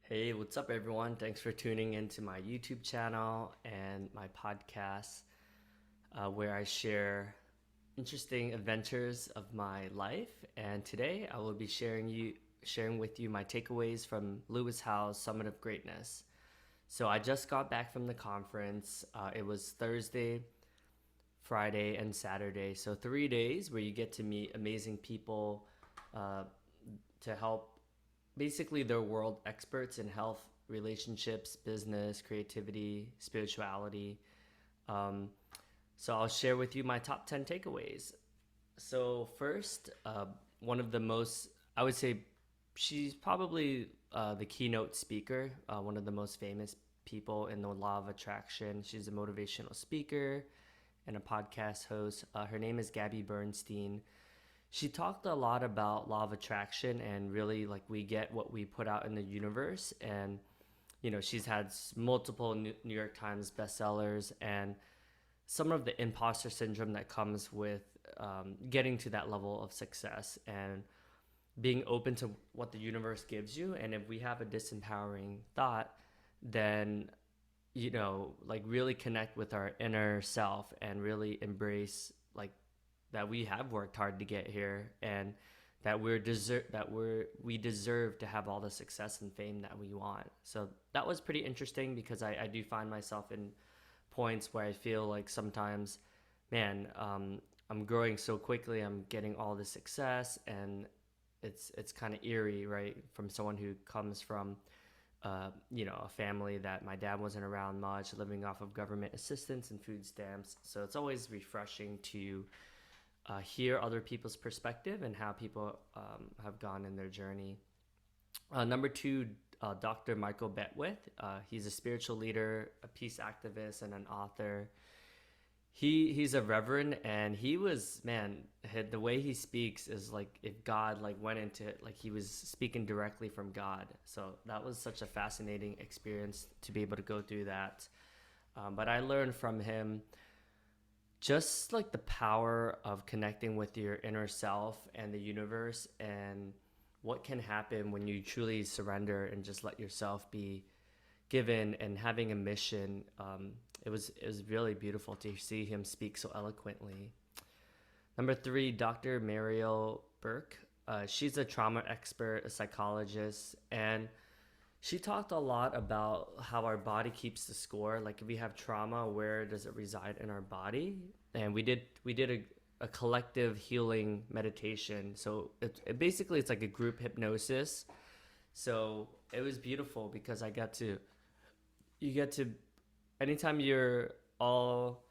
Hey, what's up, everyone? Thanks for tuning into my YouTube channel and my podcast, where I share interesting adventures of my life. And today, I will be sharing with you my takeaways from Lewis Howe's Summit of Greatness. So I just got back from the conference. It was Thursday, Friday, and Saturday. So 3 days where you get to meet amazing people uh, to help. Basically, they're world experts in health, relationships, business, creativity, spirituality. Um, so I'll share with you my top 10 takeaways. So, first, one of the most, I would say, she's probably the keynote speaker, one of the most famous people in the law of attraction. She's a motivational speaker and a podcast host. Her name is Gabby Bernstein. She talked a lot about law of attraction and really like we get what we put out in the universe. And she's had multiple New York Times bestsellers and some of the imposter syndrome that comes with getting to that level of success and being open to what the universe gives you. And if we have a disempowering thought, then like really connect with our inner self and really embrace like that we have worked hard to get here and that we deserve to have all the success and fame that we want. So that was pretty interesting because I do find myself in points where I feel like sometimes, man, I'm growing so quickly, I'm getting all this success, and it's kind of eerie, right? From someone who comes from a family that my dad wasn't around much, living off of government assistance and food stamps. So it's always refreshing to hear other people's perspective and how people have gone in their journey. Number two, Dr. Michael Beckwith. He's a spiritual leader, a peace activist, and an author. He's a reverend, and he was, man, the way he speaks is like if God like went into it, like he was speaking directly from God. So that was such a fascinating experience to be able to go through that. But I learned from him just like the power of connecting with your inner self and the universe and what can happen when you truly surrender and just let yourself be given and having a mission. It was really beautiful to see him speak so eloquently. Number three, Dr. Mariel Buque. She's a trauma expert, a psychologist, and she talked a lot about how our body keeps the score. Like if we have trauma, where does it reside in our body? And we did a collective healing meditation. So basically it's like a group hypnosis. So it was beautiful because you get to anytime you're all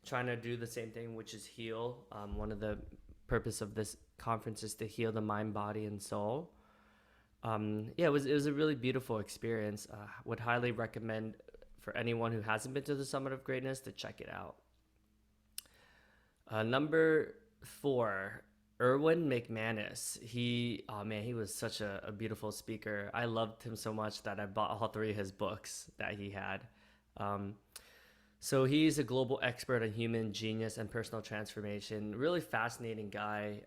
trying to do the same thing, which is heal. One of the purpose of this conference is to heal the mind, body, and soul. Yeah, it was a really beautiful experience. Would highly recommend for anyone who hasn't been to the Summit of Greatness to check it out. Number four, Erwin McManus. Oh man, he was such a beautiful speaker. I loved him so much that I bought all three of his books that he had. Um, so he's a global expert on human genius and personal transformation. Really fascinating guy.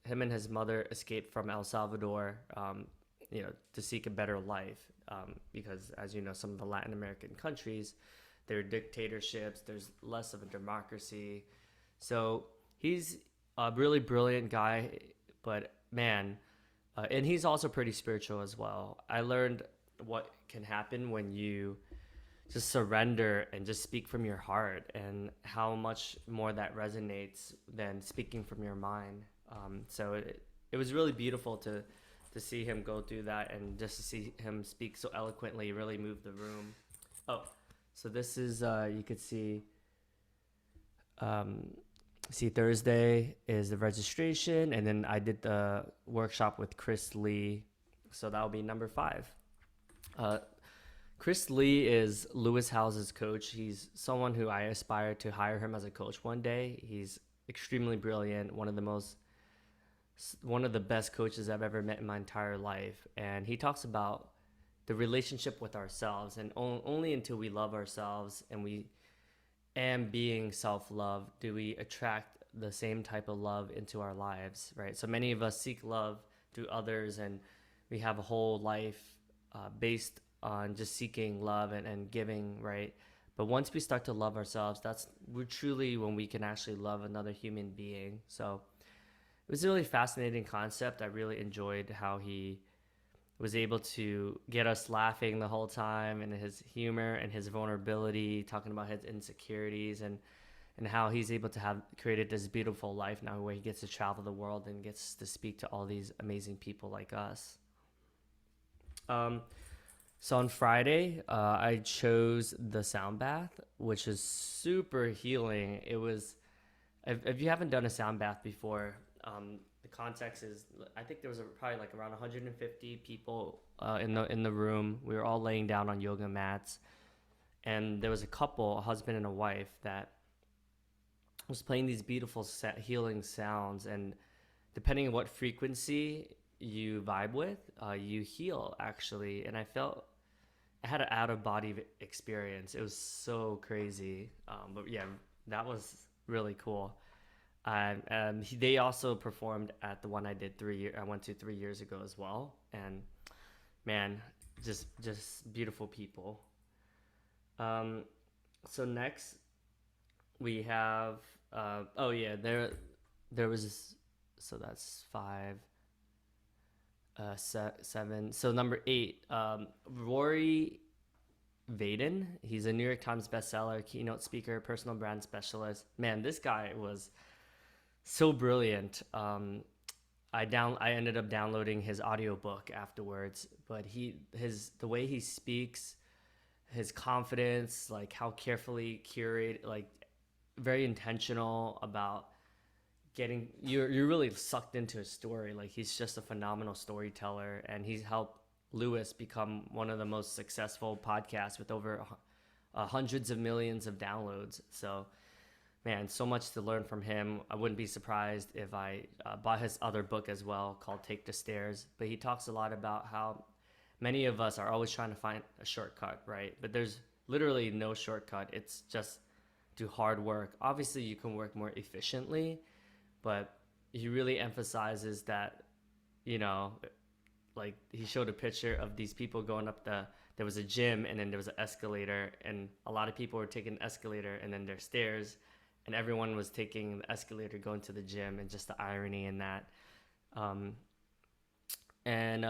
Him and his mother escaped from El Salvador, to seek a better life. Because as you know, some of the Latin American countries, there are dictatorships. There's less of a democracy. So he's a really brilliant guy, but man, and he's also pretty spiritual as well. I learned what can happen when you just surrender and just speak from your heart and how much more that resonates than speaking from your mind. So it was really beautiful to see him go through that and just to see him speak so eloquently really moved the room. Oh, so this is you could um, see Thursday is the registration, and then I did the workshop with Chris Lee, so that'll be number five. Chris Lee is Lewis Howes' coach. He's someone who I aspire to hire him as a coach one day. He's extremely brilliant, one of the best coaches I've ever met in my entire life. And he talks about the relationship with ourselves, and only until we love ourselves and being self-love do we attract the same type of love into our lives, right? So many of us seek love through others, and we have a whole life based on just seeking love and giving, right? But once we start to love ourselves, we're truly when we can actually love another human being. So it was a really fascinating concept. I really enjoyed how he was able to get us laughing the whole time, and his humor and his vulnerability, talking about his insecurities, and how he's able to have created this beautiful life now where he gets to travel the world and gets to speak to all these amazing people like us. Um, so on Friday, I chose the Soundbath, which is super healing. It was, if you haven't done a Soundbath before, the context is, I think there was probably like around 150 people in the room. We were all laying down on yoga mats, and there was a couple, a husband and a wife, that was playing these beautiful healing sounds, and depending on what frequency you vibe with, you heal actually. And I had an out of body experience. It was so crazy, but yeah, that was really cool. They also performed at the one I went to 3 years ago as well, and man, just beautiful people. Um, so next we have oh yeah, there was, so that's five, seven. So number eight, Rory Vaden. He's a New York Times bestseller, keynote speaker, personal brand specialist. Man, this guy was so brilliant. I ended up downloading his audiobook afterwards, but the way he speaks, his confidence, like how carefully curated, like very intentional about you're really sucked into his story. Like he's just a phenomenal storyteller, and he's helped Lewis become one of the most successful podcasts with over hundreds of millions of downloads. So man, so much to learn from him. I wouldn't be surprised if I bought his other book as well, called Take the Stairs. But he talks a lot about how many of us are always trying to find a shortcut, right? But there's literally no shortcut. It's just do hard work. Obviously, you can work more efficiently, but he really emphasizes that, you know, like he showed a picture of these people going up there was a gym, and then there was an escalator, and a lot of people were taking the escalator, and then there's stairs, and everyone was taking the escalator going to the gym, and just the irony in that. Um, and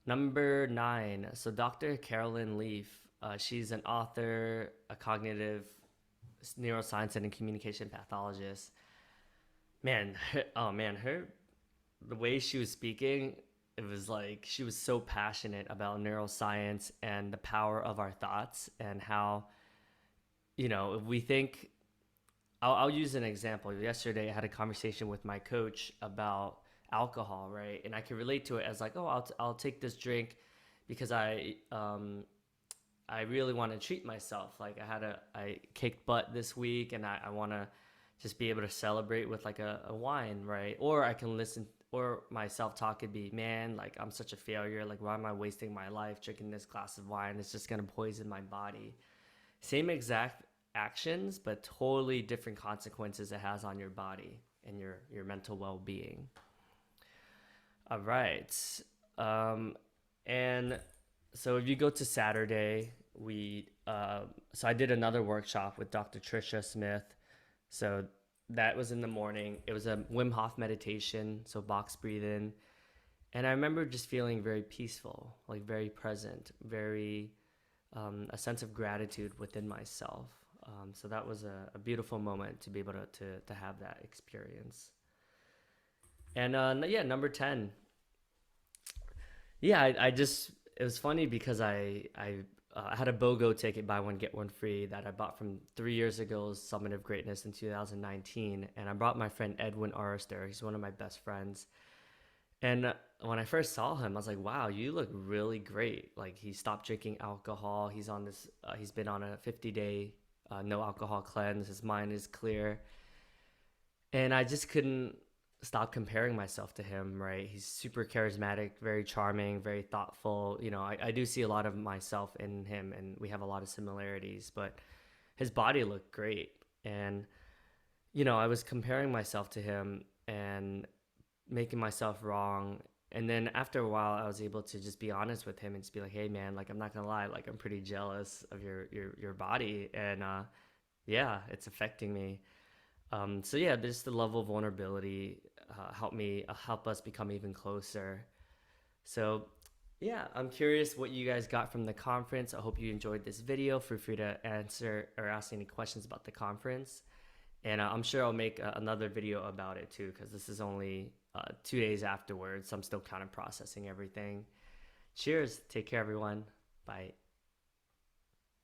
Number nine, so Dr. Carolyn Leaf, she's an author, a cognitive neuroscience and a communication pathologist. Man, the way she was speaking, it was like she was so passionate about neuroscience and the power of our thoughts, and how, if we think, I'll use an example. Yesterday, I had a conversation with my coach about alcohol, right? And I can relate to it as like, oh, I'll take this drink because I really want to treat myself. Like I kicked butt this week, and I want to just be able to celebrate with like a wine, right? Or I can listen, or my self-talk could be, man, like I'm such a failure. Like, why am I wasting my life drinking this glass of wine? It's just going to poison my body. Same exact actions, but totally different consequences it has on your body and your mental well-being. All right. And so if you go to Saturday, so I did another workshop with Dr. Trisha Smith. So that was in the morning. It was a Wim Hof meditation, so box breathing. And I remember just feeling very peaceful, like very present, very a sense of gratitude within myself. So that was a beautiful moment to be able to have that experience. And yeah, number 10. Yeah, it was funny because I had a BOGO ticket, buy one get one free, that I bought from 3 years ago's Summit of Greatness in 2019, and I brought my friend Erwin. He's one of my best friends, and when I first saw him, I was like, "Wow, you look really great!" Like he stopped drinking alcohol. He's been on a 50-day no alcohol cleanse. His mind is clear, and I just couldn't stop comparing myself to him, right? He's super charismatic, very charming, very thoughtful. I do see a lot of myself in him, and we have a lot of similarities, but his body looked great. And, I was comparing myself to him and making myself wrong. And then after a while, I was able to just be honest with him and just be like, hey man, like I'm not gonna lie, like I'm pretty jealous of your body, and yeah, it's affecting me. So yeah, just the level of vulnerability help us become even closer. So yeah, I'm curious what you guys got from the conference. I hope you enjoyed this video. Feel free to answer or ask any questions about the conference. And I'm sure I'll make another video about it too, because this is only 2 days afterwards. So I'm still kind of processing everything. Cheers. Take care, everyone. Bye.